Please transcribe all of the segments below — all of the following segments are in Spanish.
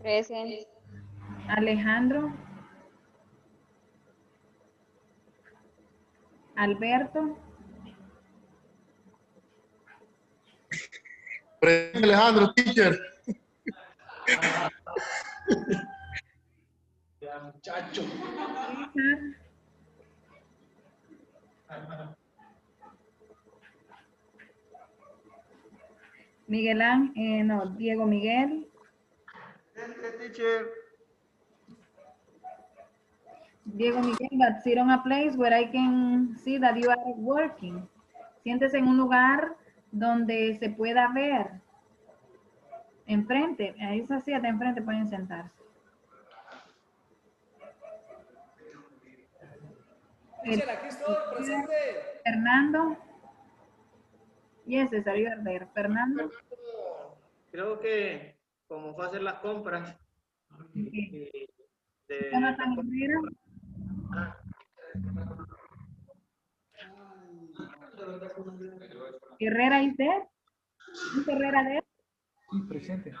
Present. Alejandro. Alberto. Presente Alejandro, teacher. Ya, muchacho. César. Miguel Ángel, no, Diego Miguel. Diego Miguel, but sit on a place where I can see that you are working. Siéntese en un lugar donde se pueda ver. Enfrente, a esa silla de enfrente pueden sentarse. Teacher, aquí estoy, presente. Fernando. Yes, César, you are there. Fernando. Creo que como fue a hacer las compras Okay. de Jonathan Herrera. Herrera is there. ¿Es Herrera there? Presente.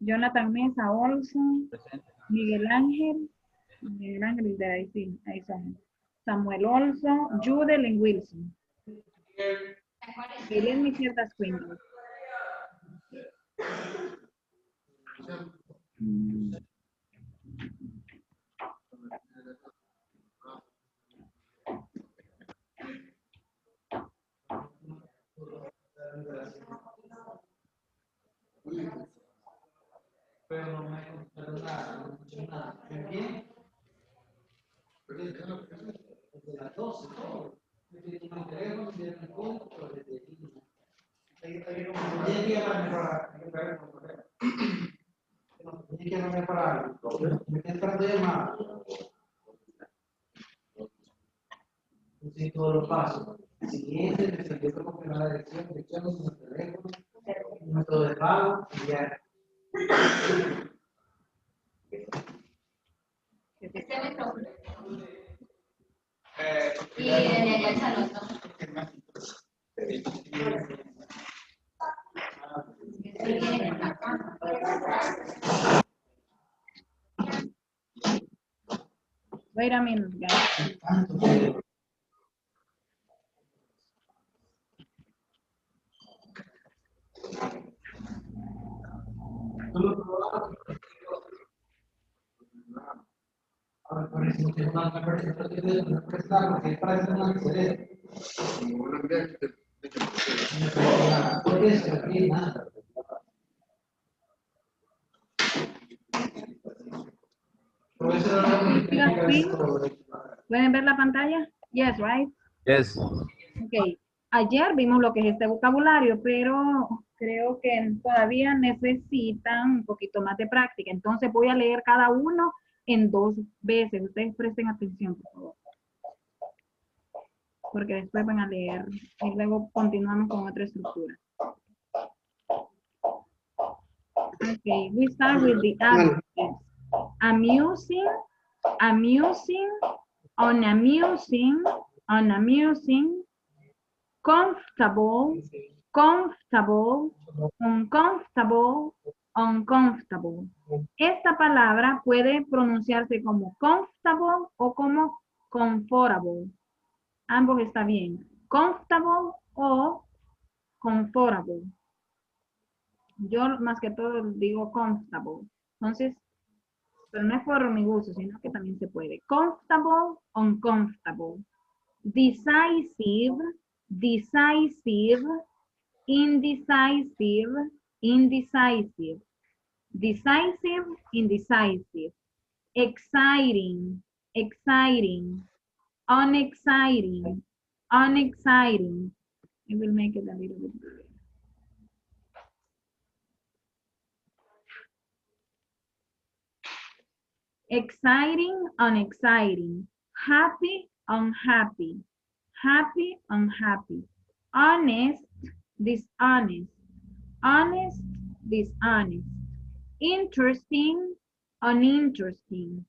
Jonathan Mesa Olson. Presente. Miguel Ángel. Miguel Ángel is there, I see. Ahí son. Samuel Olson, Judel and Wilson. Okay, let me share the screen. Pero no me contaron nada, no escuché nada. ¿Bien? Desde las 12, todo. Desde el teléfono, desde el encuentro, desde el... Tiene que mejorar. Me está entrando llamada. Entonces, todos los pasos. Siguiente, me salió como confirmar la dirección, nuestro teléfono, método de pago, enviar. Y en el salón, Wait a minute, guys. ¿Pueden ver la pantalla? Yes, right? Yes. Ok. Ayer vimos lo que es este vocabulario, pero creo que todavía necesitan un poquito más de práctica. Entonces voy a leer cada uno en 2 veces. Ustedes presten atención, por favor. Porque después van a leer y luego continuamos con otra estructura. Okay, we start with the adjectives. Amusing, amusing, unamusing, unamusing, comfortable, comfortable, uncomfortable, uncomfortable. Esta palabra puede pronunciarse como comfortable o como comfortable. Ambos está bien. Comfortable o comfortable. Yo más que todo digo comfortable. Entonces, pero no es por mi gusto, sino que también se puede. Comfortable, uncomfortable. Decisive, decisive, indecisive, indecisive. Decisive, indecisive. Exciting, exciting. Unexciting, unexciting. I will make it a little bit bigger. Exciting, unexciting. Happy, unhappy. Happy, unhappy. Honest, dishonest. Honest, dishonest. Interesting, uninteresting.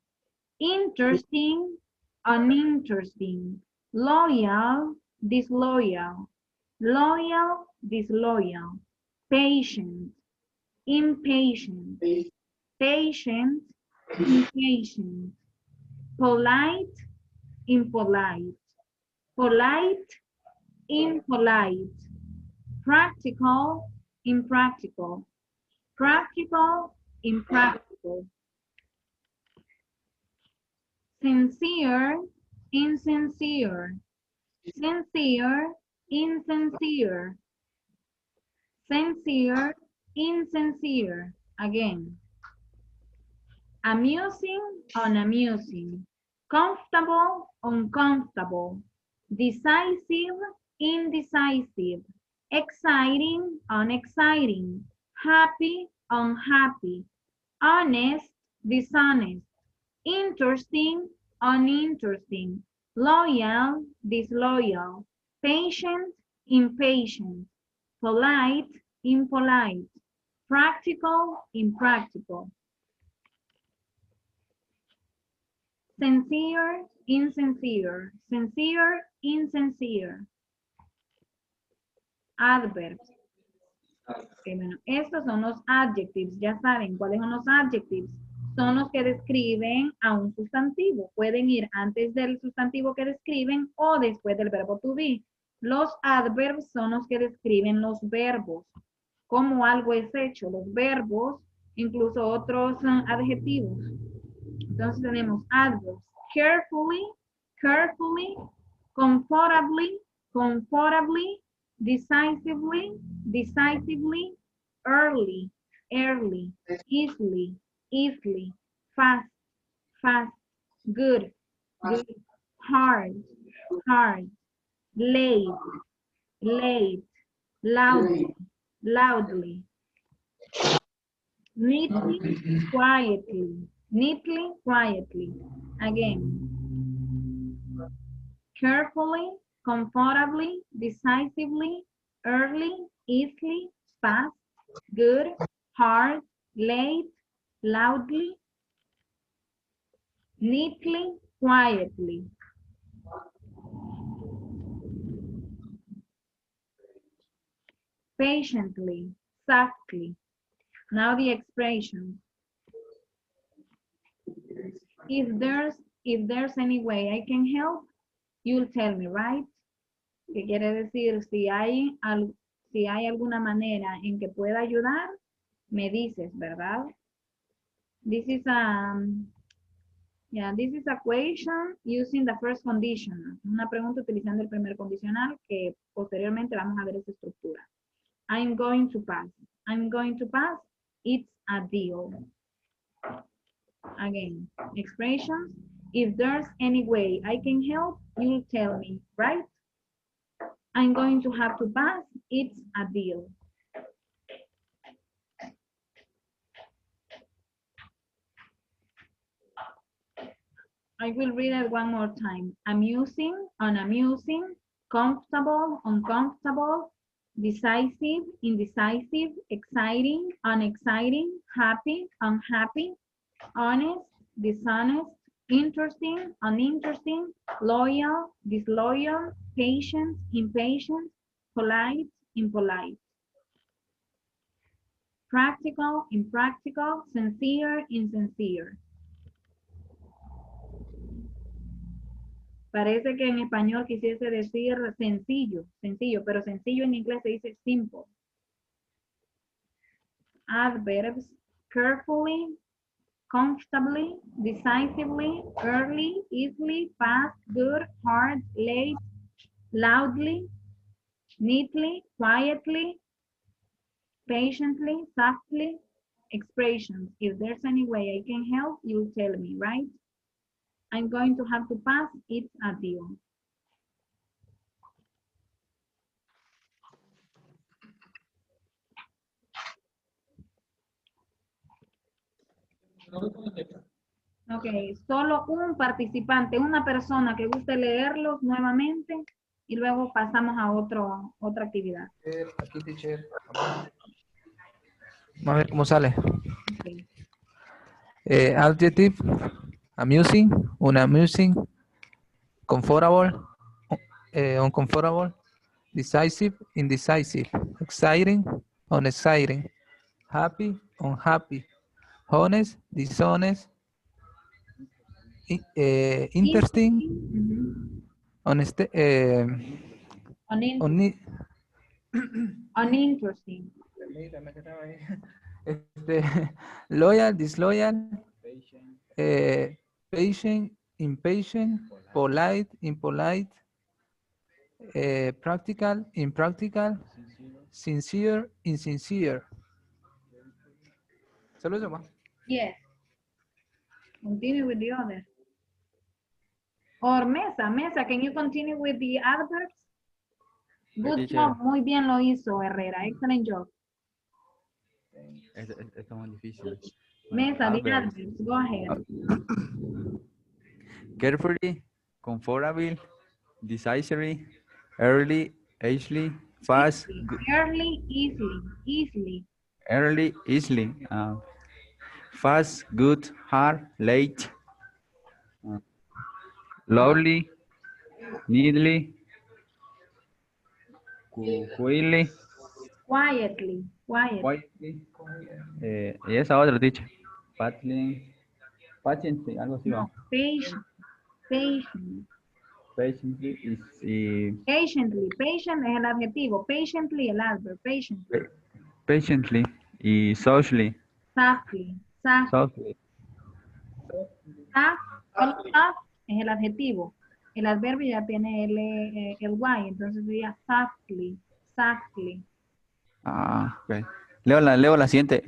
Interesting, uninteresting. Loyal, disloyal. Loyal, disloyal. Patient, impatient. patient, impatient, polite, impolite, polite, impolite, practical, impractical, practical, impractical, sincere, insincere, sincere, insincere, sincere, insincere. Again. Amusing, unamusing, comfortable, uncomfortable, decisive, indecisive, exciting, unexciting, happy, unhappy, honest, dishonest, interesting, uninteresting, loyal, disloyal, patient, impatient, polite, impolite, practical, impractical, sincere, insincere, sincere, insincere. Adverbs. Okay, bueno, estos son los adjectives. Ya saben cuáles son los adjectives. Son los que describen a un sustantivo. Pueden ir antes del sustantivo que describen o después del verbo to be. Los adverbs son los que describen los verbos. Cómo algo es hecho. Los verbos, incluso otros adjetivos. Entonces tenemos adverbs. Carefully, carefully, comfortably, comfortably, decisively, decisively, early, early, easily, easily, fast, fast, good, good, hard, hard, late, late, loudly, loudly, neatly, quietly, neatly, quietly. Again, carefully, comfortably, decisively, early, easily, fast, good, hard, late, loudly, neatly, quietly. Patiently, softly. Now the expression. If there's any way I can help, you'll tell me, right? ¿Qué quiere decir? Si hay alguna manera en que pueda ayudar, me dices, ¿verdad? This is a question using the first conditional. Una pregunta utilizando el primer condicional que posteriormente vamos a ver esa estructura. I'm going to pass. I'm going to pass. It's a deal. Again, expressions. If there's any way I can help, you'll tell me, right? I'm going to have to pass. It's a deal. I will read it one more time. Amusing, unamusing, comfortable, uncomfortable, decisive, indecisive, exciting, unexciting, happy, unhappy, honest, dishonest, interesting, uninteresting, loyal, disloyal, patient, impatient, polite, impolite, practical, impractical, sincere, insincere. Parece que en español quisiese decir sencillo, pero sencillo en inglés se dice simple. Adverbs, carefully, comfortably, decisively, early, easily, fast, good, hard, late, loudly, neatly, quietly, patiently, softly, expressions. If there's any way I can help, you'll tell me, right? I'm going to have to pass. It's a deal. Ok, solo un participante, una persona que guste leerlos nuevamente y luego pasamos a otra actividad. Aquí, teacher. Vamos a ver cómo sale. Okay. Adjective, amusing, unamusing, comfortable, uncomfortable, decisive, indecisive, exciting, unexciting, happy, unhappy, honest, dishonest, interesting, Ujú. honest, Uninteresting. permítame que estaba ahí. Loyal, disloyal, patient, impatient, polite, impolite, practical, impractical, sincere, insincere. Solo eso más. Yes. Continue with the other. Or Mesa, can you continue with the adverbs? Good teacher. job, muy bien lo hizo Herrera, excellent job. Está muy difícil. Mesa, the Adverbs. adverbs, go ahead. Carefully, comfortable, decisive, early, easily, fast, Early, easily. early, easily, fast, good, hard, late, lovely, neatly, quickly, Quietly. quietly. Y esa otra, teacher. Patiently, algo así va. No, patiently. Patiently y Patient es el adjetivo, patiently el adverb, patiently. patiently y socially. Softly. Softly. Soft es el adjetivo. El adverbio ya tiene el Y, entonces sería softly. Ah, ok. Leo la siguiente.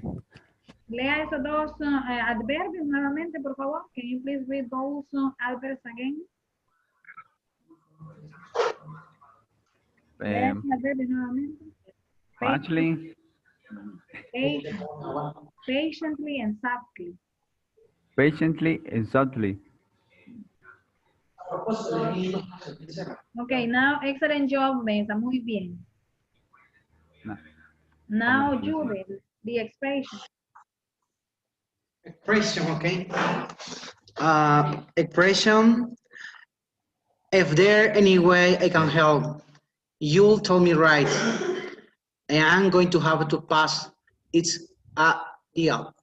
Lea esos dos adverbios nuevamente, por favor. Can you please read those adverbs again? Lea esos adverbios nuevamente. Actually, Patiently and softly. patiently and softly. Okay, now excellent job, Mesa. Muy bien. No. Now, Judith, the expression. Expression, okay. Expression. If there any way I can help, you'll tell me right. And I'm going to have to pass. It's a deal.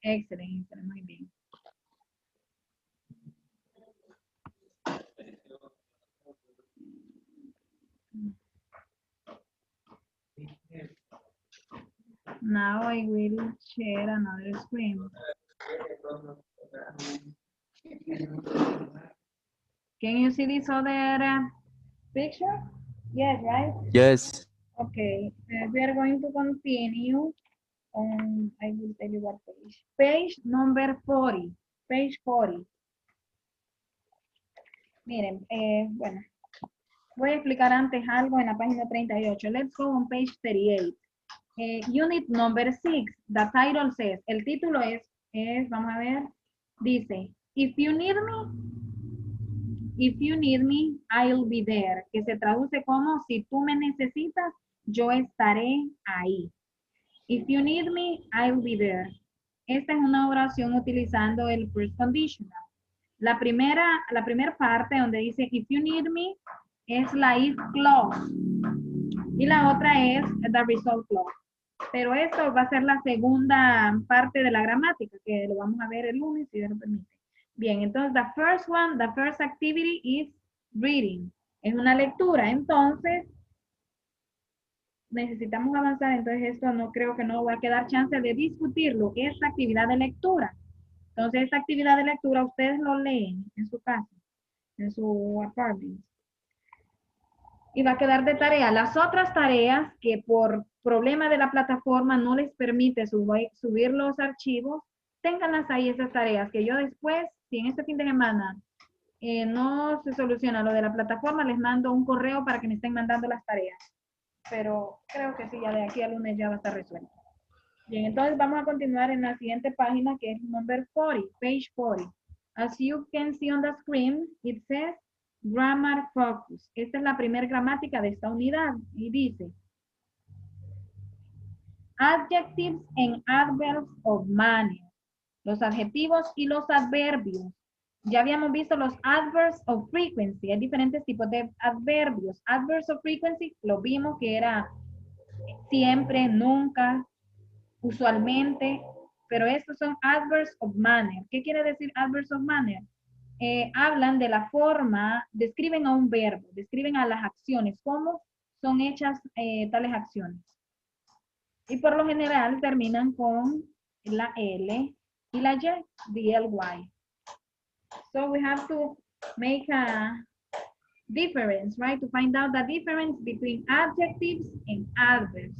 Excellent, muy bien. Now I will share another screen. Can you see this other picture? Yes, right? Yes. Okay, we are going to continue on, I will tell you what page. Page number 40. Page 40. Miren, bueno, voy a explicar antes algo en la página 38. Let's go on page 38. Unit number 6, the title says, el título es, vamos a ver, dice, if you need me, I'll be there, que se traduce como, si tú me necesitas, yo estaré ahí. If you need me, I'll be there. Esta es una oración utilizando el first conditional. La primera parte donde dice, if you need me, es la if clause. Y la otra es the result clause. Pero esto va a ser la segunda parte de la gramática, que lo vamos a ver el lunes, si Dios lo permite. Bien, entonces, the first activity is reading. Es una lectura, entonces, necesitamos avanzar, entonces esto no creo que no va a quedar chance de discutirlo. Es la actividad de lectura. Entonces, esta actividad de lectura ustedes lo leen en su casa, en su apartment. Y va a quedar de tarea. Las otras tareas que por problema de la plataforma no les permite subir los archivos, ténganlas ahí esas tareas, que yo después, si en este fin de semana no se soluciona lo de la plataforma, les mando un correo para que me estén mandando las tareas. Pero creo que sí, ya de aquí al lunes ya va a estar resuelto. Bien, entonces vamos a continuar en la siguiente página, que es number 40, page 40. As you can see on the screen, it says Grammar Focus. Esta es la primera gramática de esta unidad y dice Adjectives and Adverbs of Manner. Los adjetivos y los adverbios. Ya habíamos visto los Adverbs of Frequency. Hay diferentes tipos de adverbios. Adverbs of Frequency lo vimos que era siempre, nunca, usualmente, pero estos son adverbs of manner. ¿Qué quiere decir adverbs of manner? Hablan de la forma, describen a un verbo, describen a las acciones, cómo son hechas tales acciones. Y por lo general terminan con la L y la Y, the ly. So we have to make a difference, right? To find out the difference between adjectives and adverbs.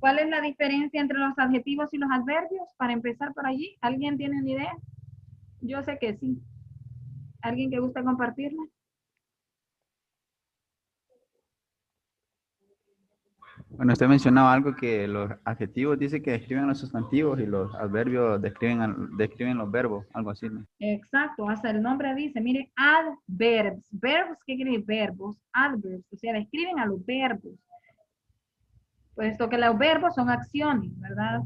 ¿Cuál es la diferencia entre los adjetivos y los adverbios? Para empezar por allí, ¿alguien tiene una idea? Yo sé que sí. ¿Alguien que gusta compartirla? Bueno, usted mencionaba algo que los adjetivos dice que describen los sustantivos y los adverbios describen los verbos, algo así, ¿no? Exacto, hasta el nombre dice, mire, adverbs. Verbs, ¿qué quiere decir? Verbos, adverbs, o sea, describen a los verbos. Puesto que los verbos son acciones, ¿verdad?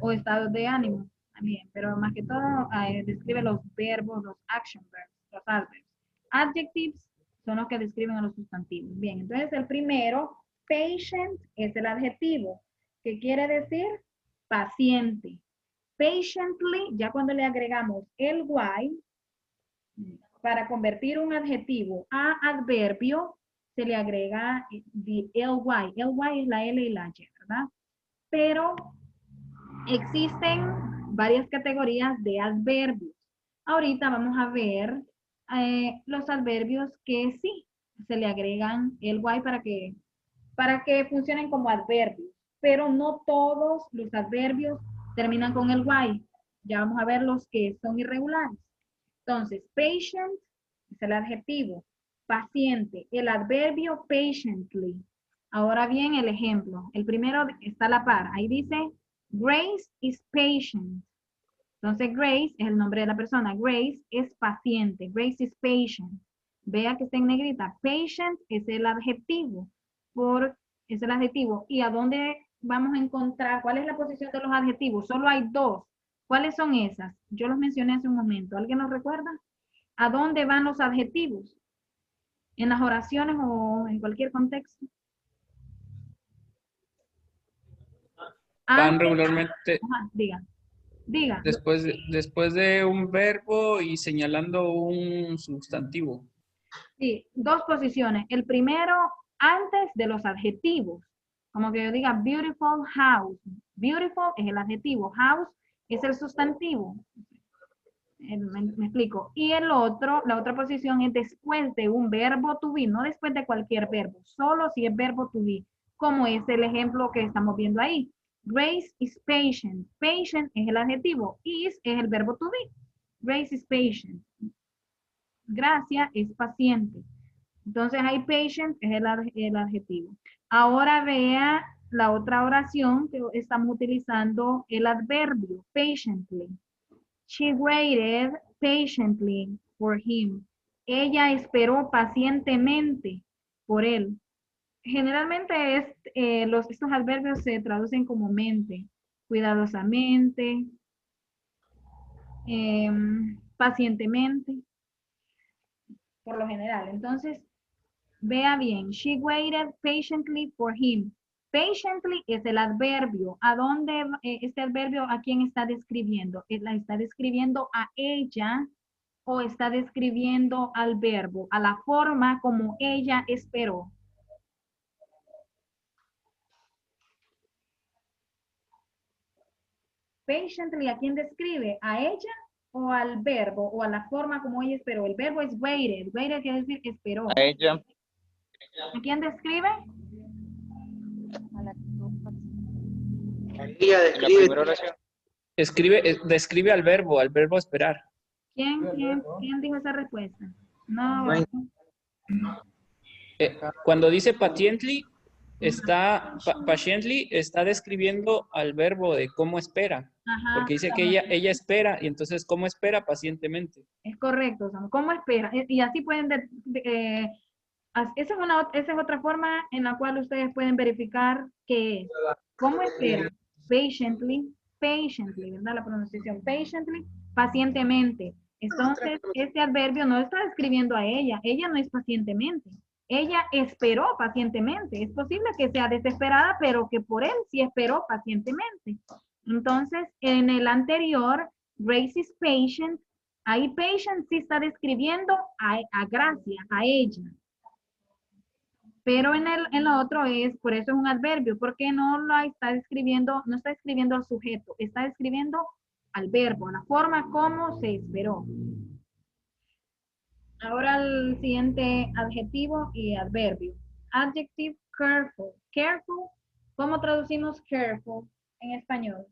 O estados de ánimo también, pero más que todo describe los verbos, los action verbs, los adverbs. Adjectives son los que describen a los sustantivos. Bien, entonces el primero, patient, es el adjetivo. ¿Qué quiere decir? Paciente. Patiently, ya cuando le agregamos el y, para convertir un adjetivo a adverbio, se le agrega the ly. Ly es la L y la Y, ¿verdad? Pero existen varias categorías de adverbios. Ahorita vamos a ver los adverbios que sí se le agregan el y para que funcionen como adverbios. Pero no todos los adverbios terminan con el y. Ya vamos a ver los que son irregulares. Entonces, patient es el adjetivo. Paciente, el adverbio patiently. Ahora bien, el ejemplo. El primero está a la par. Ahí dice, Grace is patient. Entonces, Grace es el nombre de la persona. Grace es paciente. Grace is patient. Vea que está en negrita. Patient es el adjetivo. Es el adjetivo. ¿Y a dónde vamos a encontrar? ¿Cuál es la posición de los adjetivos? Solo hay dos. ¿Cuáles son esas? Yo los mencioné hace un momento. ¿Alguien nos recuerda? ¿A dónde van los adjetivos? ¿En las oraciones o en cualquier contexto? Van Antes- regularmente Ajá, diga. después de un verbo y señalando un sustantivo. Sí, dos posiciones. El primero, antes de los adjetivos. Como que yo diga beautiful house. Beautiful es el adjetivo. House es el sustantivo. Me explico. Y el otro, la otra posición es después de un verbo to be, no después de cualquier verbo, solo si es verbo to be, como es el ejemplo que estamos viendo ahí. Grace is patient. Patient es el adjetivo. Is es el verbo to be. Grace is patient. Gracia es paciente. Entonces ahí patient es el adjetivo. Ahora vea la otra oración que estamos utilizando el adverbio, patiently. She waited patiently for him. Ella esperó pacientemente por él. Generalmente estos adverbios se traducen como mente, cuidadosamente, pacientemente, por lo general. Entonces, vea bien, she waited patiently for him. Patiently es el adverbio. ¿A dónde este adverbio a quién está describiendo? ¿La está describiendo a ella o está describiendo al verbo, a la forma como ella esperó? Patiently, ¿a quién describe? ¿A ella o al verbo o a la forma como ella esperó? El verbo es waited. Waited quiere decir esperó. A ella. ¿A quién describe? Ella En la primera describe. oración. Describe al verbo esperar. ¿Quién dijo esa respuesta? No. Cuando dice patiently, patiently está describiendo al verbo de cómo espera. Ajá, Porque dice que ella espera, y entonces ¿cómo espera? Pacientemente. es correcto, Samu. ¿Cómo espera? Y así pueden, esa es otra forma en la cual ustedes pueden verificar qué es. ¿Cómo espera? Patiently, ¿verdad? La pronunciación patiently, pacientemente. Entonces, este adverbio no está describiendo a ella no es pacientemente. Ella esperó pacientemente. Es posible que sea desesperada, pero que por él sí esperó pacientemente. Entonces, en el anterior, Grace is patient. Ahí patient sí está describiendo a Gracia, a ella. Pero en lo otro por eso es un adverbio, porque no la está describiendo, no está escribiendo al sujeto, está describiendo al verbo, la forma como se esperó. Ahora el siguiente adjetivo y adverbio. Adjective careful. Careful, ¿cómo traducimos careful en español?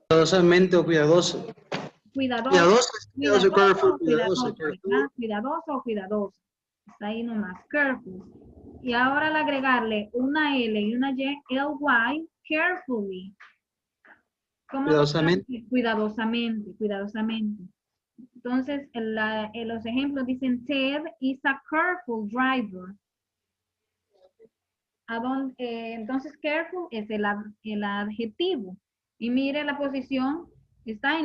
Cuidadosamente o cuidadoso. Cuidadoso. Cuidadoso, careful, Cuidadoso, careful. ¿verdad? Cuidadoso o cuidadoso. Está ahí nomás, careful. Y ahora al agregarle una L y una Y, L-Y, carefully. ¿Cómo lo Cuidadosamente. traduce? Cuidadosamente, cuidadosamente. Entonces, los ejemplos dicen, Ted is a careful driver. Entonces, careful es el adjetivo. Y mire la posición, está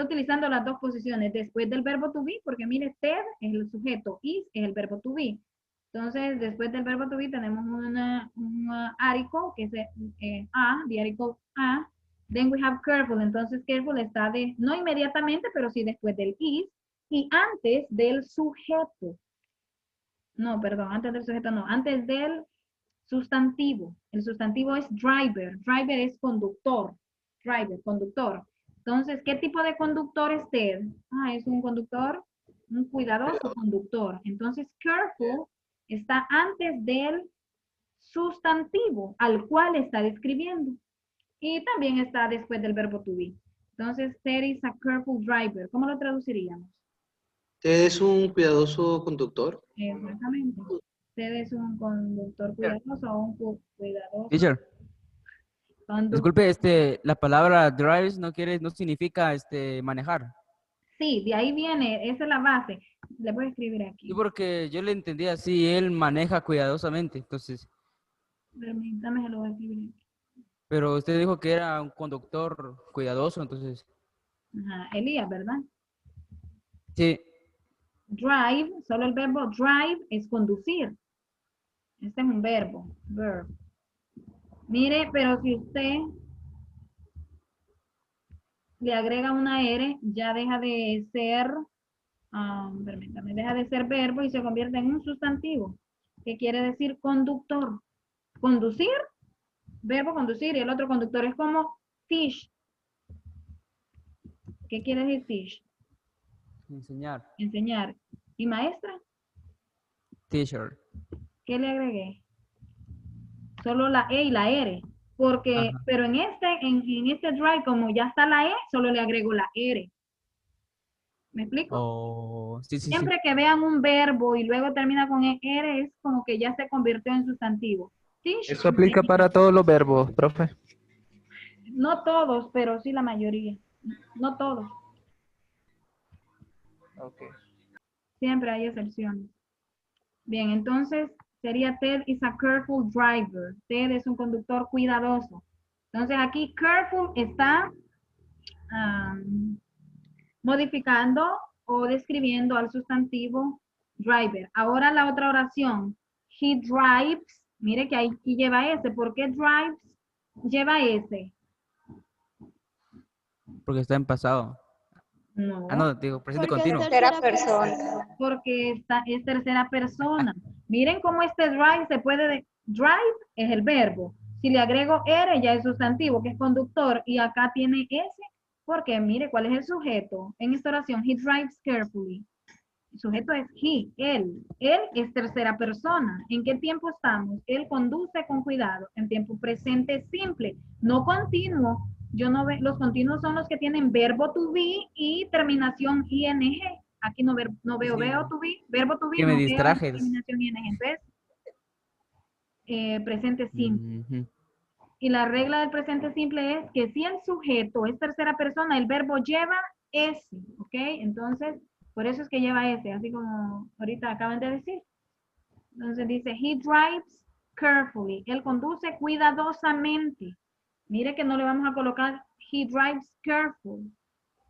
utilizando las dos posiciones después del verbo to be, porque mire, Ted es el sujeto, is es el verbo to be. Entonces, después del verbo to be tenemos un article, que es the article a. Then we have careful. Entonces, careful está no inmediatamente, pero sí después del is y antes del sujeto. No, perdón, antes del sujeto no, antes del sustantivo. El sustantivo es driver. Driver es conductor. Driver, conductor. Entonces, ¿qué tipo de conductor es Ted? Es un conductor, un cuidadoso conductor. Entonces, careful está antes del sustantivo al cual está describiendo. Y también está después del verbo to be. Entonces, Ted is a careful driver. ¿Cómo lo traduciríamos? ¿Usted es un cuidadoso conductor? Exactamente. Ted es un conductor cuidadoso o un cuidadoso. Teacher, disculpe, la palabra drives no significa manejar. Sí, de ahí viene, esa es la base. Le voy a escribir aquí. Sí, porque yo le entendí así, él maneja cuidadosamente, entonces. Permítame, se lo voy a escribir aquí. Pero usted dijo que era un conductor cuidadoso, entonces. Ajá, Elías, ¿verdad? Sí. Drive, solo el verbo drive es conducir. Este es un verbo, verb. Mire, pero si usted le agrega una R, ya deja de ser, permítame, deja de ser verbo y se convierte en un sustantivo, que quiere decir conductor. Conducir, verbo conducir, y el otro conductor es como teach. ¿Qué quiere decir teach? Enseñar. Enseñar. ¿Y maestra? Teacher. ¿Qué le agregué? Solo la E y la R. Porque, Ajá. pero en este drive, como ya está la E, solo le agrego la R. ¿Me explico? Oh, sí. Siempre que vean un verbo y luego termina con R, es como que ya se convirtió en sustantivo. Teach, Eso aplica para todos los verbos, profe. no todos, pero sí la mayoría. No todos. Okay. Siempre hay excepciones. Bien, entonces sería Ted is a careful driver. Ted es un conductor cuidadoso. Entonces aquí careful está modificando o describiendo al sustantivo driver. Ahora la otra oración. He drives. Mire que aquí lleva S. ¿Por qué drives lleva S? Porque está en pasado. No. No, digo, presente Porque continuo. es tercera persona. Porque es tercera persona. Miren cómo este drive se puede... Drive es el verbo. Si le agrego R ya es sustantivo, que es conductor. Y acá tiene S, porque mire cuál es el sujeto. En esta oración, he drives carefully. El sujeto es he, él. Él es tercera persona. ¿En qué tiempo estamos? Él conduce con cuidado. En tiempo presente simple, no continuo. Yo no veo, los continuos son los que tienen verbo to be y terminación ing. Aquí no veo Sí. verbo to be, Que me no veo distraje. terminación ing. Entonces, presente simple. Ujú. Y la regla del presente simple es que si el sujeto es tercera persona, el verbo lleva S, ¿ok? Entonces, por eso es que lleva S, así como ahorita acaban de decir. Entonces dice, he drives carefully. Él conduce cuidadosamente. Mire que no le vamos a colocar, he drives careful.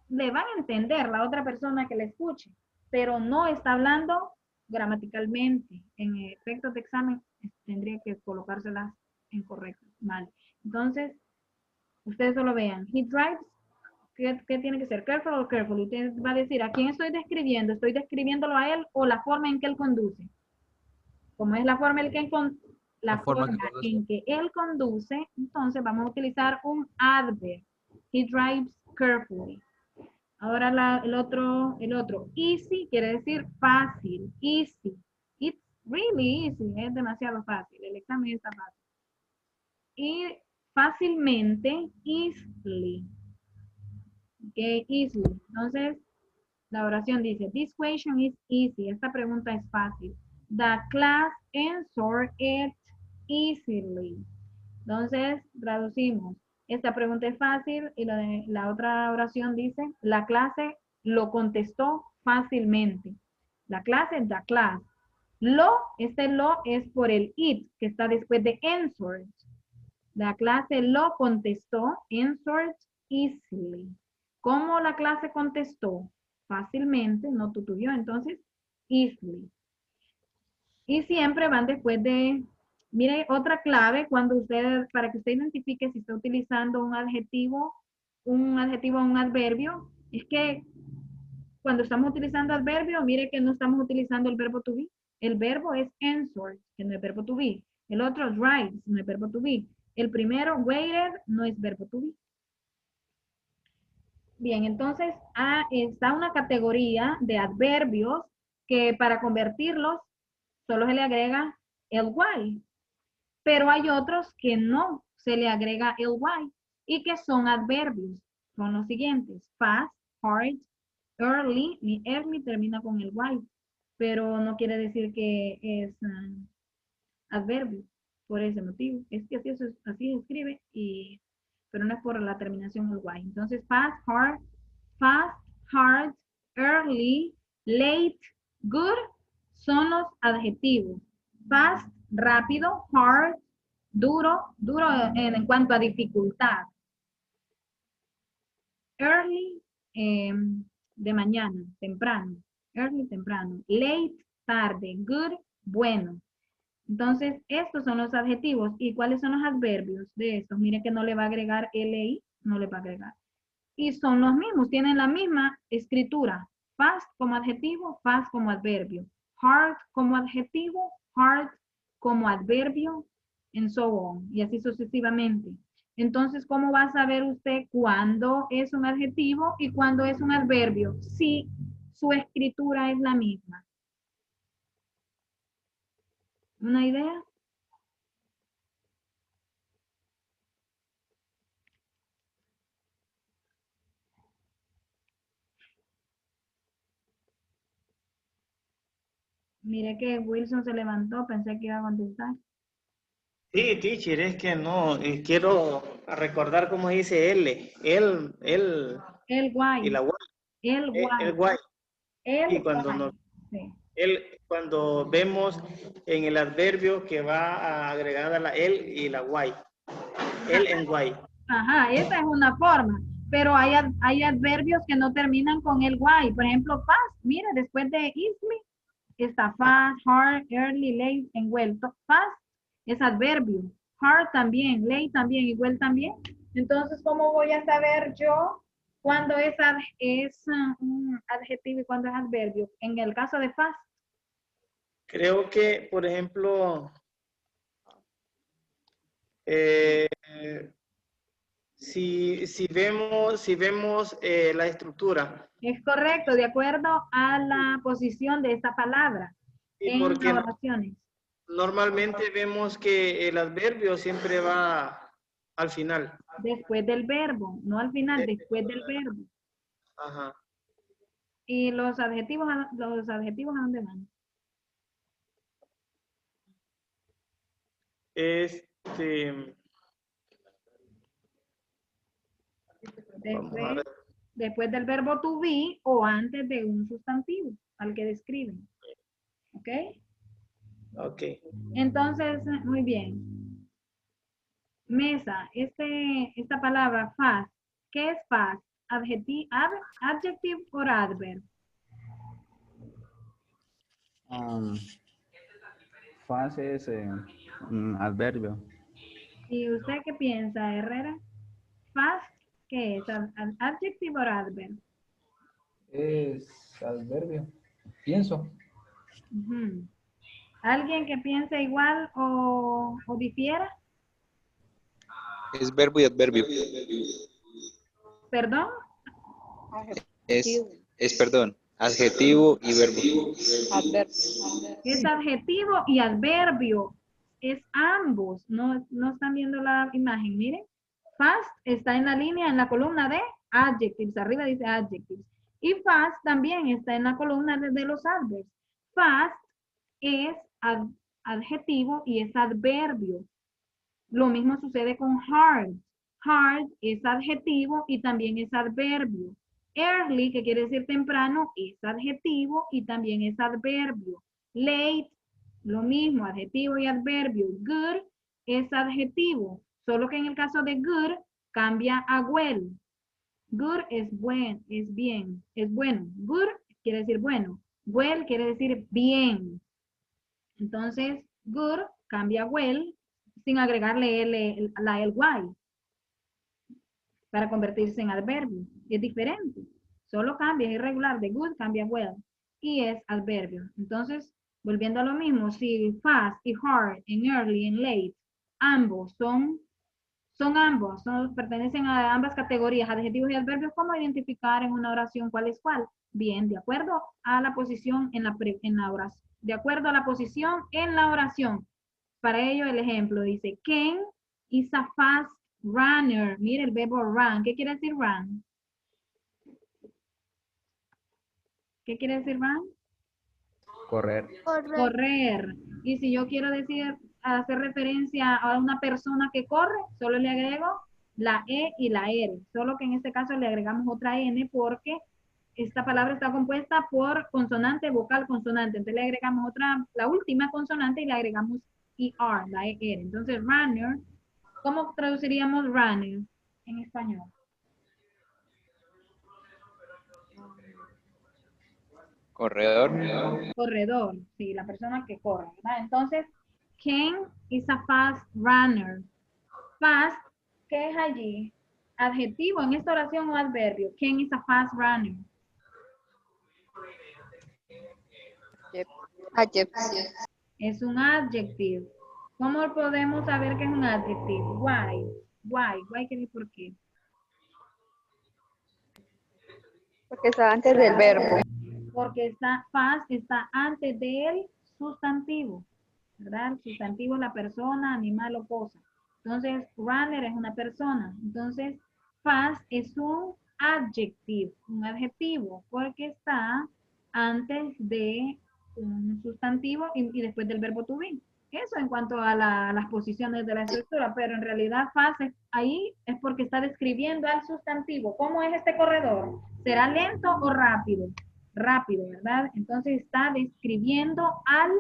Le van a entender la otra persona que le escuche, pero no está hablando gramaticalmente. En efectos de examen tendría que colocárselas en correcto. Vale. Entonces, Ustedes solo vean. He drives. ¿Qué tiene que ser? Careful o careful. Usted va a decir, ¿a quién estoy describiendo? ¿Estoy describiéndolo a él o la forma en que él conduce? Como es la forma en que él conduce, entonces vamos a utilizar un adverb. He drives carefully. Ahora el otro. Easy quiere decir fácil. Easy. It's really easy. Es demasiado fácil. El examen está fácil. Y fácilmente, easily. Ok, easily. Entonces, la oración dice, this question is easy. Esta pregunta es fácil. The class answered it easily. Entonces, traducimos. Esta pregunta es fácil y la otra oración dice, la clase lo contestó fácilmente. La clase, the class. Este lo es por el it, que está después de answered. La clase lo contestó, answered easily. ¿Cómo la clase contestó? Fácilmente, no tutubió, entonces, easily. Y siempre van después de, mire, otra clave para que usted identifique si está utilizando un adjetivo o un adverbio, es que cuando estamos utilizando adverbio, mire que no estamos utilizando el verbo to be. El verbo es answered, que no es verbo to be. El otro, drives, no es verbo to be. El primero, waited, no es verbo to be. Bien, entonces está una categoría de adverbios que para convertirlos solo se le agrega el y. Pero hay otros que no se le agrega el y y que son adverbios. Son los siguientes: fast, hard, early. Mi early termina con el y, pero no quiere decir que es adverbio por ese motivo. Es que así se escribe, pero no es por la terminación del y. Entonces, fast, hard, early, late, good son los adjetivos. Fast, rápido, hard, duro en cuanto a dificultad. Early, de mañana, temprano. Early, temprano. Late, tarde. Good, bueno. Entonces, estos son los adjetivos. ¿Y cuáles son los adverbios de estos? Mire que no le va a agregar LI, no le va a agregar. Y son los mismos, tienen la misma escritura. Fast como adjetivo, fast como adverbio. Hard como adjetivo, hard como adverbio, and so on. Y así sucesivamente. Entonces, ¿cómo va a saber usted cuándo es un adjetivo y cuándo es un adverbio? Si su escritura es la misma. ¿Una idea? Mire que Wilson se levantó, pensé que iba a contestar. Sí, teacher, es que no, quiero recordar cómo dice L, El guay. y la Y. El guay. El guay. El Y cuando guay. Sí. cuando vemos en el adverbio que va agregada la el y la guay. El en guay. Ajá, esa es una forma. Pero hay adverbios que no terminan con el guay. Por ejemplo, fast. Mire, después de easily está fast, hard, early, late, and well. Fast es adverbio. Hard también, late también, y well también. Entonces, ¿cómo voy a saber yo cuándo es un adjetivo y cuándo es adverbio? En el caso de fast. Creo que, por ejemplo, si vemos la estructura. Es correcto, de acuerdo a la posición de esta palabra en Porque las oraciones. Normalmente vemos que el adverbio siempre va al final. Después del verbo, no al final, después del verbo. Ajá. ¿Y los adjetivos a dónde van? Después del verbo to be o antes de un sustantivo al que describen. ¿Ok? Ok. Entonces, muy bien. Mesa, esta palabra fast, ¿qué es fast? Adjective o adverb? Fase es un adverbio. ¿Y usted qué piensa, Herrera? Fast, ¿qué es? Adjective o adverb? Es adverbio. Pienso. Ujú. ¿Alguien que piense igual o difiera? Es verbo y adverbio. ¿Perdón? Perdón, adjetivo y verbo. Es adjetivo y adverbio. Es ambos. No están viendo la imagen. Miren. Fast está en la línea, en la columna de adjectives. Arriba dice adjectives. Y fast también está en la columna de los adverbs. Fast es adjetivo y es adverbio. Lo mismo sucede con hard. Hard es adjetivo y también es adverbio. Early, que quiere decir temprano, es adjetivo y también es adverbio. Late, lo mismo, adjetivo y adverbio. Good es adjetivo, solo que en el caso de good cambia a well. Good es buen, es bien, es bueno. Good quiere decir bueno. Well quiere decir bien. Entonces, good cambia a well sin agregarle la ly para convertirse en adverbio. Es diferente. Solo cambia, es irregular. De good cambia a well. Y es adverbio. Entonces, volviendo a lo mismo, si fast y hard, en early, en late, ambos pertenecen a ambas categorías, adjetivos y adverbios, ¿cómo identificar en una oración cuál es cuál? Bien, de acuerdo a la posición en la oración. De acuerdo a la posición en la oración. Para ello, el ejemplo dice, Ken is a fast runner. Mire el verbo run. ¿Qué quiere decir run? ¿Qué quiere decir run? Correr. Correr. Y si yo quiero decir, hacer referencia a una persona que corre, solo le agrego la E y la R. Solo que en este caso le agregamos otra N porque esta palabra está compuesta por consonante, vocal, consonante. Entonces le agregamos la última consonante y le agregamos ER, la ER. Entonces runner, ¿cómo traduciríamos runner en español? Corredor. Corredor, sí, la persona que corre, ¿verdad? Entonces, Ken is a fast runner. Fast, ¿qué es allí? Adjetivo en esta oración o adverbio. Ken is a fast runner. Es un adjective. ¿Cómo podemos saber que es un adjective? Why? Why quiere decir por qué. Porque está antes del verbo. Porque fast está antes del sustantivo, ¿verdad? El sustantivo es la persona, animal o cosa. Entonces, runner es una persona. Entonces, fast es un adjective, un adjetivo, porque está antes de un sustantivo y después del verbo to be. Eso en cuanto a las posiciones de la estructura, pero en realidad fast ahí es porque está describiendo al sustantivo. ¿Cómo es este corredor? ¿Será lento o rápido? Rápido, ¿verdad? Entonces está describiendo al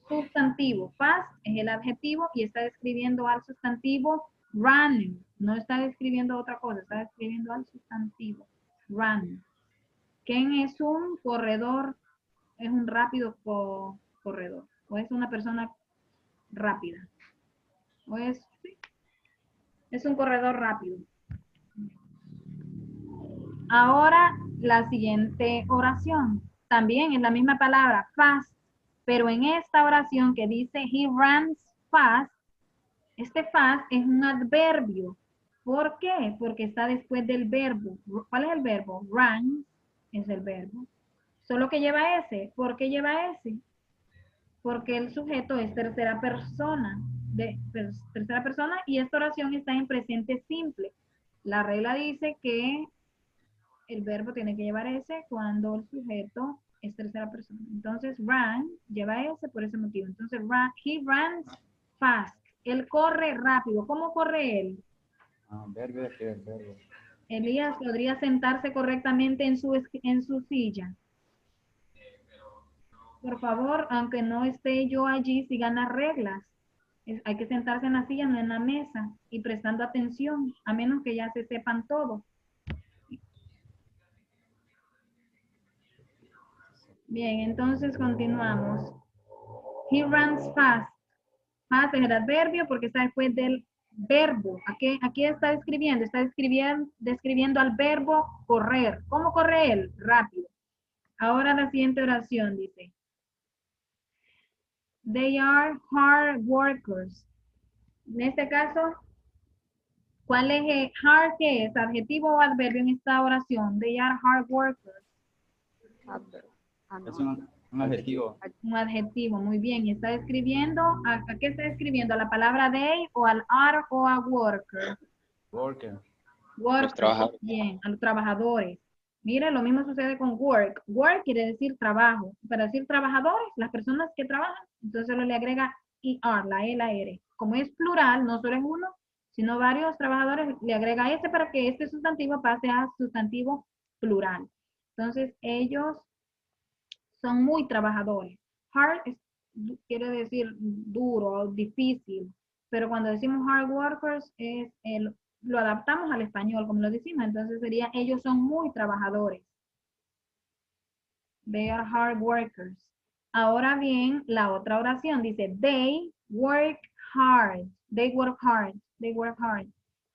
sustantivo. Fast es el adjetivo y está describiendo al sustantivo running. No está describiendo otra cosa, está describiendo al sustantivo running. ¿Quién es un corredor? Es un rápido corredor. O es una persona rápida. O es un corredor rápido. Ahora la siguiente oración. También es la misma palabra, fast. Pero en esta oración que dice he runs fast, este fast es un adverbio. ¿Por qué? Porque está después del verbo. ¿Cuál es el verbo? Run es el verbo. Solo que lleva S. ¿Por qué lleva S? Porque el sujeto es tercera persona. Tercera persona y esta oración está en presente simple. La regla dice que el verbo tiene que llevar S cuando el sujeto es tercera persona. Entonces, run lleva S por ese motivo. Entonces, he runs fast. Él corre rápido. ¿Cómo corre él? Verbo. Elías podría sentarse correctamente en su silla. Por favor, aunque no esté yo allí, sigan las reglas. Hay que sentarse en la silla, no en la mesa, y prestando atención, a menos que ya se sepan todo. Bien, entonces continuamos. He runs fast. Fast es el adverbio porque está después del Verbo. Aquí está describiendo. Está describiendo al verbo correr. ¿Cómo corre él? Rápido. Ahora la siguiente oración dice. They are hard workers. En este caso, ¿cuál es hard? ¿Qué es? ¿Adjetivo o adverbio en esta oración? They are hard workers. Es un adjetivo. Un adjetivo, muy bien. Y está describiendo, ¿a qué está describiendo? ¿A la palabra they o al are o a worker? Worker. Workers, trabajadores. bien, a los trabajadores. Mire, lo mismo sucede con work. Work quiere decir trabajo. Para decir trabajadores, las personas que trabajan, entonces le agrega ER, la E, la R. Como es plural, no solo es uno, sino varios trabajadores, le agrega este para que este sustantivo pase a sustantivo plural. Entonces, ellos son muy trabajadores. Hard quiere decir duro, difícil, pero cuando decimos hard workers lo adaptamos al español, como lo decimos, entonces sería ellos son muy trabajadores. They are hard workers. Ahora bien, la otra oración dice they work hard. They work hard. They work hard.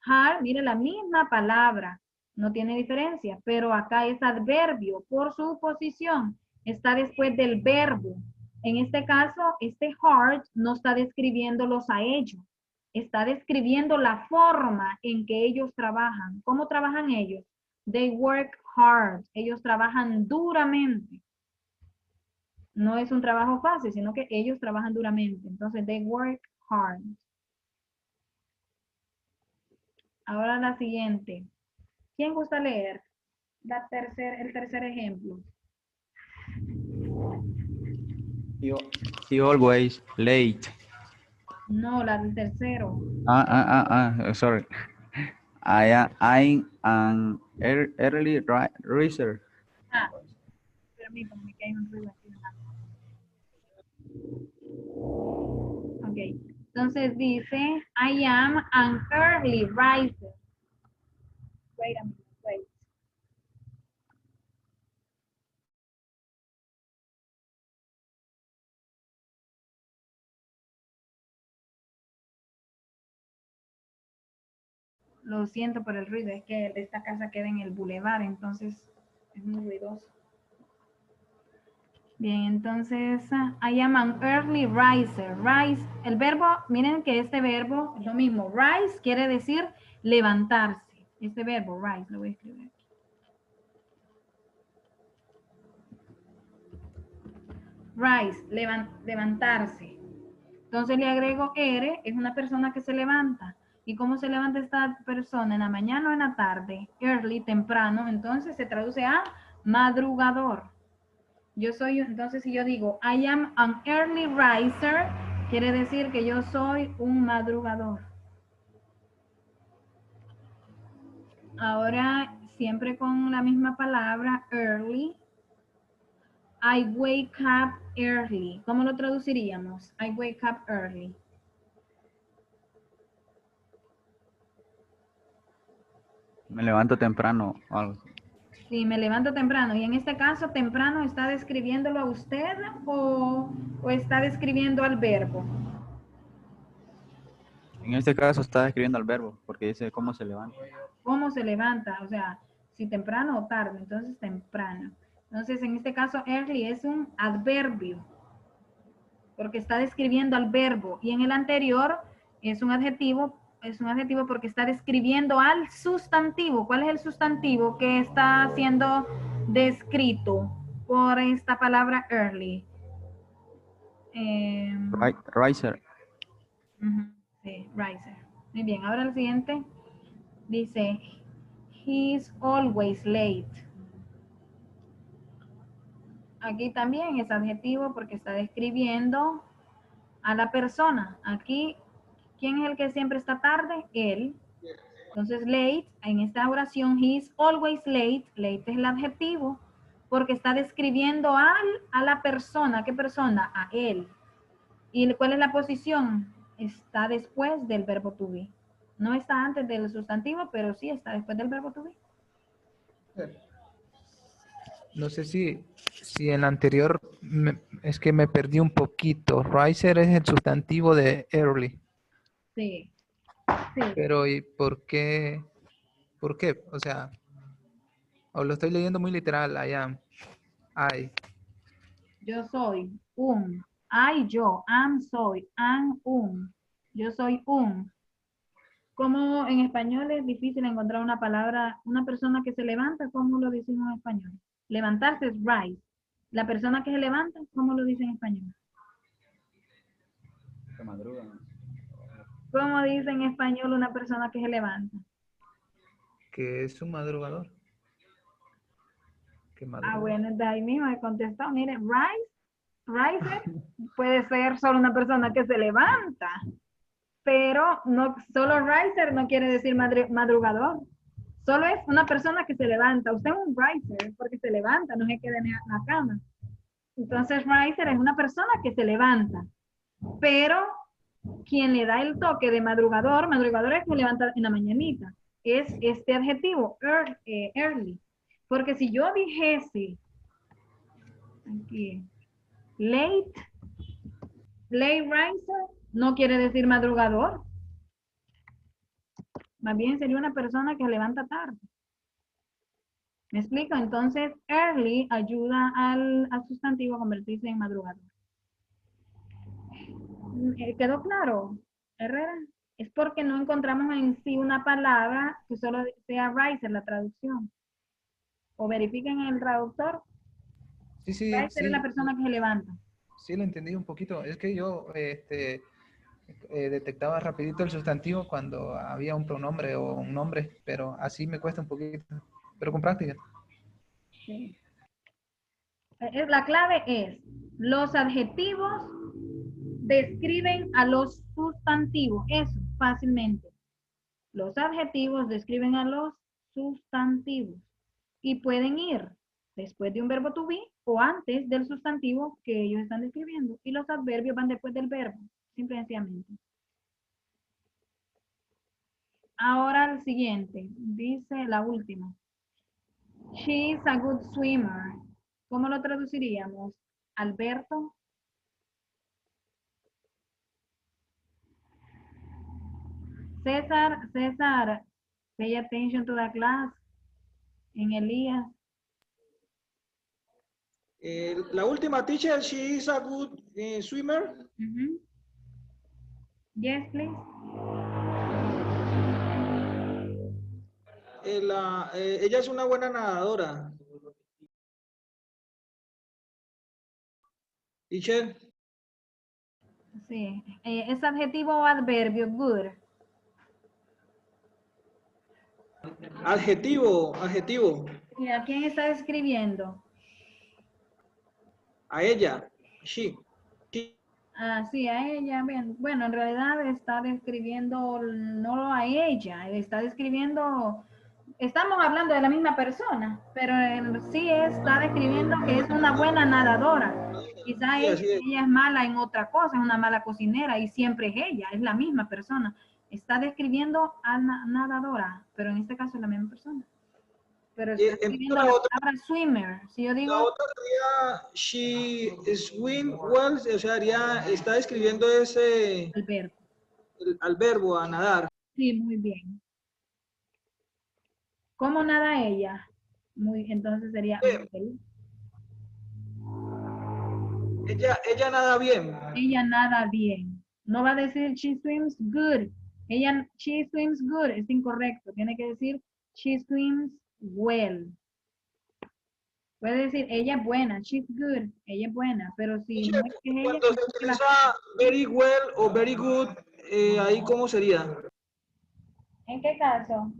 Hard, mire la misma palabra, no tiene diferencia, pero acá es adverbio por su posición. Está después del verbo. En este caso, este hard no está describiéndolos a ellos. Está describiendo la forma en que ellos trabajan. ¿Cómo trabajan ellos? They work hard. Ellos trabajan duramente. No es un trabajo fácil, sino que ellos trabajan duramente. Entonces, they work hard. Ahora la siguiente. ¿Quién gusta leer? El tercer ejemplo. He always late. No, la del tercero. Sorry. I'm an early riser. Permítame que hay un ruido aquí. Ok. Entonces dice, I am an early riser. Wait a minute, wait. Lo siento por el ruido, es que esta casa queda en el bulevar, entonces es muy ruidoso. Bien, entonces, I am an early riser. Rise, el verbo, miren que este verbo es lo mismo. Rise quiere decir levantarse. Este verbo, rise, lo voy a escribir aquí. Rise, levantarse. Entonces le agrego R, es una persona que se levanta. ¿Y cómo se levanta esta persona? ¿En la mañana o en la tarde? Early, temprano. Entonces se traduce a madrugador. Yo soy, entonces si yo digo, I am an early riser, quiere decir que yo soy un madrugador. Ahora, siempre con la misma palabra, early. I wake up early. ¿Cómo lo traduciríamos? I wake up early. Me levanto temprano o algo así. Sí, me levanto temprano. Y en este caso, temprano, ¿está describiéndolo a usted o está describiendo al verbo? En este caso está describiendo al verbo, porque dice cómo se levanta. ¿Cómo se levanta? O sea, si temprano o tarde, entonces temprano. Entonces, en este caso, early es un adverbio, porque está describiendo al verbo. Y en el anterior es un adjetivo porque está describiendo al sustantivo. ¿Cuál es el sustantivo que está siendo descrito por esta palabra early? Riser. Sí, riser. Muy bien, ahora el siguiente dice, he's always late. Aquí también es adjetivo porque está describiendo a la persona. Aquí, ¿quién es el que siempre está tarde? Él. Entonces, late, en esta oración, he is always late. Late es el adjetivo porque está describiendo a la persona. ¿Qué persona? A él. ¿Y cuál es la posición? Está después del verbo to be. No está antes del sustantivo, pero sí está después del verbo to be. No sé si en la anterior es que me perdí un poquito. Riser es el sustantivo de early. Sí. Sí. Pero ¿y por qué? ¿Por qué? O sea, o lo estoy leyendo muy literal, I am, I. Yo soy un. I, yo. Am, soy. Am, un. Yo soy un. Como en español es difícil encontrar una palabra, una persona que se levanta, ¿cómo lo decimos en español? Levantarse es rise. La persona que se levanta, ¿cómo lo dice en español? Que madrugan. ¿Cómo dice en español una persona que se levanta? Que es un madrugador. Que madruga. Ah, bueno, de ahí mismo he contestado. Mire, riser puede ser solo una persona que se levanta, pero no solo riser no quiere decir madrugador. Solo es una persona que se levanta. Usted es un riser porque se levanta, no se queda en la cama. Entonces, riser es una persona que se levanta, pero quien le da el toque de madrugador, madrugador es que se levanta en la mañanita, es este adjetivo, early. Porque si yo dijese, aquí, late riser, no quiere decir madrugador. Más bien sería una persona que se levanta tarde. ¿Me explico? Entonces, early ayuda al sustantivo a convertirse en madrugador. ¿Quedó claro, Herrera? Es porque no encontramos en sí una palabra que solo sea riser, la traducción. O verifiquen el traductor. Sí, sí, Riser es la sí. persona que se levanta. Sí, lo entendí un poquito. Es que yo detectaba rapidito el sustantivo cuando había un pronombre o un nombre, pero así me cuesta un poquito. Pero con práctica. Sí. La clave es, los adjetivos describen a los sustantivos. Eso, fácilmente. Los adjetivos describen a los sustantivos. Y pueden ir después de un verbo to be o antes del sustantivo que ellos están describiendo. Y los adverbios van después del verbo, simple y sencillamente. Ahora el siguiente, dice la última. She's a good swimmer. ¿Cómo lo traduciríamos? Alberto. César, pay attention to the class. En Elías. La última, teacher, she is a good swimmer. Yes, please. Ella es una buena nadadora. Teacher. Sí, es adjetivo o adverbio, good. Adjetivo, adjetivo. ¿Y a quién está escribiendo? A ella. She. Ah, sí, a ella. Bien. Bueno, en realidad está describiendo no a ella, está describiendo, estamos hablando de la misma persona, pero sí está describiendo que es una buena nadadora. Quizá ella es mala en otra cosa, es una mala cocinera y siempre es ella, es la misma persona. Está describiendo a nadadora, pero en este caso es la misma persona. Pero está escribiendo la palabra swimmer. Si yo digo... La otra sería she swim well, o sea, está describiendo ese... El verbo. Al verbo, a nadar. Sí, muy bien. ¿Cómo nada ella? Entonces sería... Ella nada bien. Ella nada bien. No va a decir she swims good. She swims good. Es incorrecto. Tiene que decir she swims well. Puede decir ella es buena. She's good. Ella es buena. Pero si no es que es ella... Cuando se utiliza very well o very good, ahí ¿cómo sería? ¿En qué caso?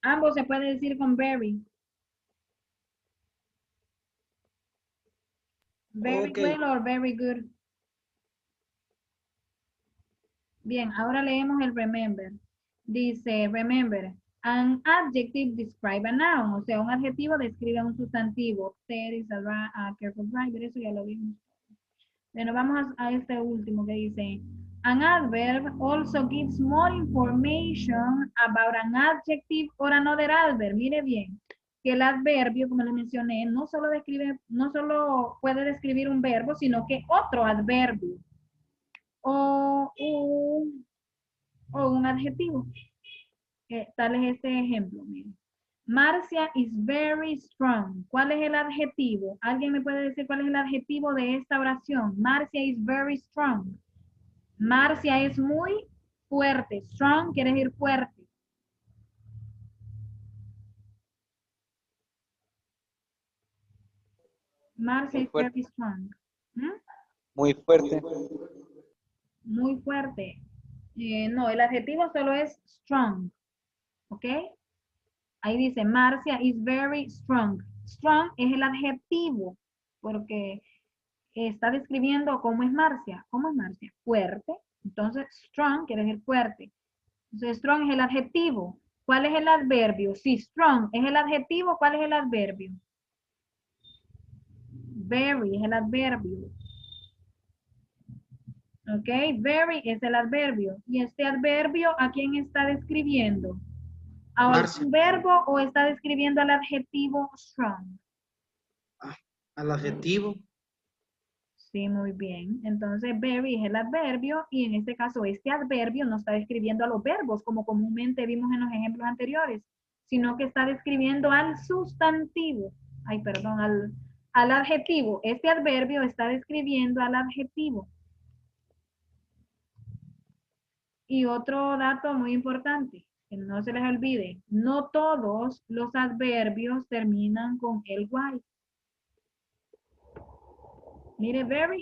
Ambos se puede decir con very. Very well or very good. Bien, ahora leemos el remember. Dice, remember, an adjective describe a noun. O sea, un adjetivo describe a un sustantivo. There is a careful driver. Eso ya lo vimos. Bueno, vamos a este último que dice, an adverb also gives more information about an adjective or another adverb. Mire bien, que el adverbio, como les mencioné, no solo puede describir un verbo, sino que otro adverbio. O o un adjetivo. Tal es este ejemplo, miren. Marcia is very strong. ¿Cuál es el adjetivo? ¿Alguien me puede decir cuál es el adjetivo de esta oración? Marcia is very strong. Marcia es muy fuerte. Strong quiere decir fuerte. Marcia is very strong. ¿Mm? Muy fuerte. Muy fuerte. No, el adjetivo solo es strong. ¿Ok? Ahí dice, Marcia is very strong. Strong es el adjetivo, porque está describiendo cómo es Marcia. ¿Cómo es Marcia? Fuerte. Entonces, strong quiere decir fuerte. Entonces, strong es el adjetivo. ¿Cuál es el adverbio? Si strong es el adjetivo, ¿cuál es el adverbio? Very es el adverbio. ¿Ok? Very es el adverbio. ¿Y este adverbio a quién está describiendo? ¿A Marcia. un verbo o está describiendo al adjetivo strong? Al adjetivo. Sí, muy bien. Entonces, very es el adverbio y en este caso este adverbio no está describiendo a los verbos como comúnmente vimos en los ejemplos anteriores, sino que está describiendo al sustantivo. Ay, perdón, al adjetivo. Este adverbio está describiendo al adjetivo. Y otro dato muy importante, que no se les olvide, no todos los adverbios terminan con el y. Mire, very